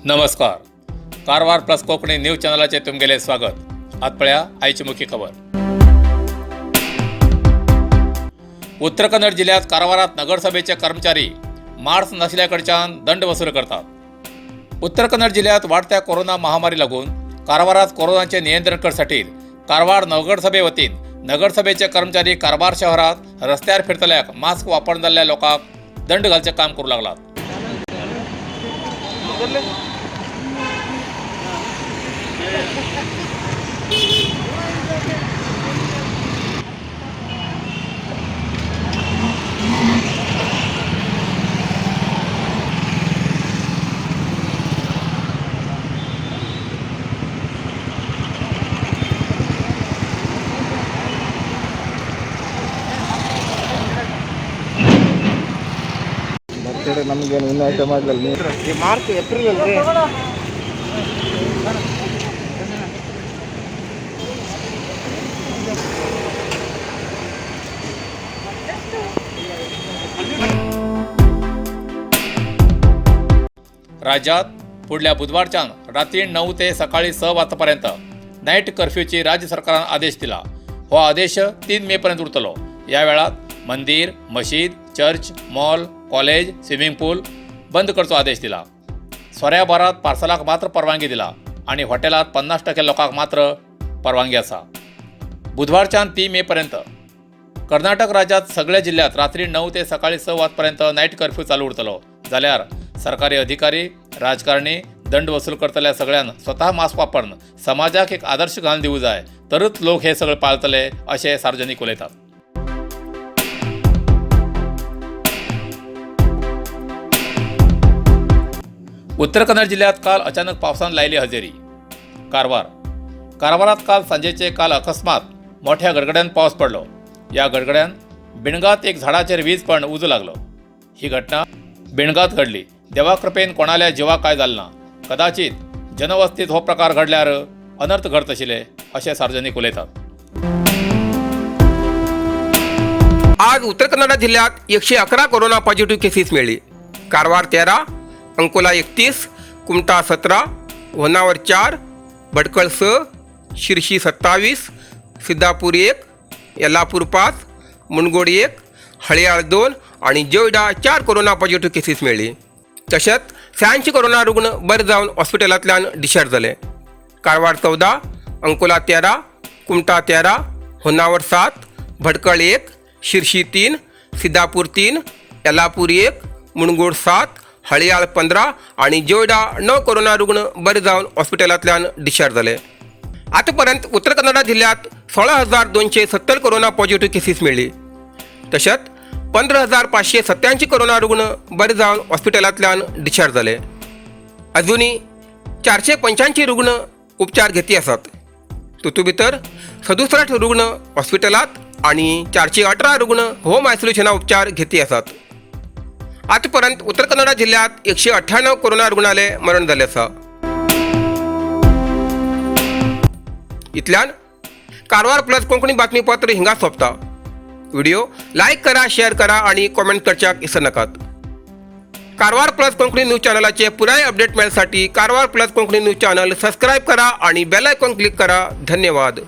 नमस्कार. Karwar plus Konkani news चॅनलाचे तुमगेले स्वागत. आतपळ्या आईची मुख्य खबर. उत्तर कन्नड जिल्ह्यात कारवारात नगरसभेचे कर्मचारी मास्क नसल्याकडच्यान दंड वसूल करतात. उत्तर कन्नड जिल्ह्यात वाढत्या कोरोना महामारी लागून कारवारात कोरोनाचे नियंत्रण करण्यासाठी कारवार नगरसभे वतीन नगरसभेचे कर्मचारी कारवार शहरात रस्त्यावर फिरतल्याक मास्क वापरून जाल्ल्या लोकांक दंड घालचे काम करू लागलात. ನಮಗೇನು ಇನ್ನೂ ಐಟಮ್ ಮಾಡಲಿಲ್ಲ ನೀವು ಮಾರ್ಕ್ ಏಪ್ರಿಲ್ ಅಲ್ರಿ. राज्यात पुढल्या बुधवारच्यान रात्री 9 ते सकाळी 6 वाजतापर्यंत नाईट कर्फ्यूची राज्य सरकारान आदेश दिला. हो आदेश 3 मे पर्यंत उरतलो. या वेळात मंदिर, मशीद, चर्च, मॉल, कॉलेज, स्विमिंग पूल बंद करचो आदेश दिला. सोऱ्या बारात पार्सलाक मात्र परवानगी दिला आणि हॉटेलात 50% लोकांक मात्र परवानगी आसा. बुधवारच्यान 3 मे पर्यंत कर्नाटक राज्यात सगळ्या जिल्ह्यात रात्री 9 ते सकाळी 6 वाजपर्यंत नाईट कर्फ्यू चालू उरतलो. जाल्यार सरकारी अधिकारी, राजकारणी दंड वसूल करतल्या सगळ्यांना स्वतः मास्क वापरून समाजाक एक आदर्श घालून दिवू जाय, तरच लोक हे सगळे पाळतले असे सार्वजनिक उलयतात. उत्तर कन्नड जिल्ह्यात काल अचानक पावसान लायली हजेरी. कारवारात काल सांजेचे अकस्मात मोठ्या गडगड्यान पावस पडलो. या गडगड्यान बिणगात एक झाडाचेर वीज पण उजू लागलो. ही घटना बिणगात घडली. देवा कृपेन कोणाल्या जिवाक काय जालें ना. कदाचित जनवस्तीत हो प्रकार घडल्यार अनर्थ घडत आशिल्ले असे सार्वजनिक उलयतात. आज उत्तर कन्नड जिल्ह्यात 111 कोरोना पॉझिटिव्ह केसेस मिळाली. कारवार 13, अंकोला 31, कुमटा 17, होन्नावर 4, भटकळ 6, शिरशी 27, सिद्धापूर 1, यल्लापूर 5, मुनगोड 1, हळयाळ 2 आणि जोयडा 4 कोरोना पॉझिटिव्ह केसेस मिळाली. तशेंच 86 कोरोना रुग्ण बरे जावन हॉस्पिटलांतल्यान डिस्चार्ज जाले. कारवार 14, अंकोला 13, कुमटा 13, होन्नावर 7, भटकळ 1, शिरशी 3, सिद्धापूर 3, यल्लापूर 1, मुनगोड 7, हळयाळ 15 आणि जोयडा 9 कोरोना रुग्ण बरे जावन हॉस्पिटलांतल्यान डिस्चार्ज जाले. आतापर्यंत उत्तर कन्नड जिल्ह्यात 16,270 कोरोना पॉझिटिव्ह केसेस मिळाली. तशेंच 15,587 कोरोना रुग्ण बरे जावन हॉस्पिटलांतल्यान डिस्चार्ज जाले. अजूनही 485 रुग्ण उपचार घेती आसात. तातूंत भितर 67 रुग्ण हॉस्पिटलांत आणि 418 रुग्ण होम आयसोलेशना उपचार घेती आसात. आतापर्यंत उत्तर कन्नड जिल्ह्यात 198 कोरोना रुग्णालय मरण जाले आसा. इतल्यान कारवार प्लस कोंकणी बातमीपत्र हिंगा सोंपता. व्हिडिओ लाईक करा, शेअर करा आणि कॉमेंट करच्याक विसरू नकात. कारवार प्लस कोंकणी न्यूज चॅनलाचे पुराय अपडेट मेळसाठी Karwar plus Konkani news channel subscribe करा आणि बेल आयकॉन क्लिक करा. धन्यवाद.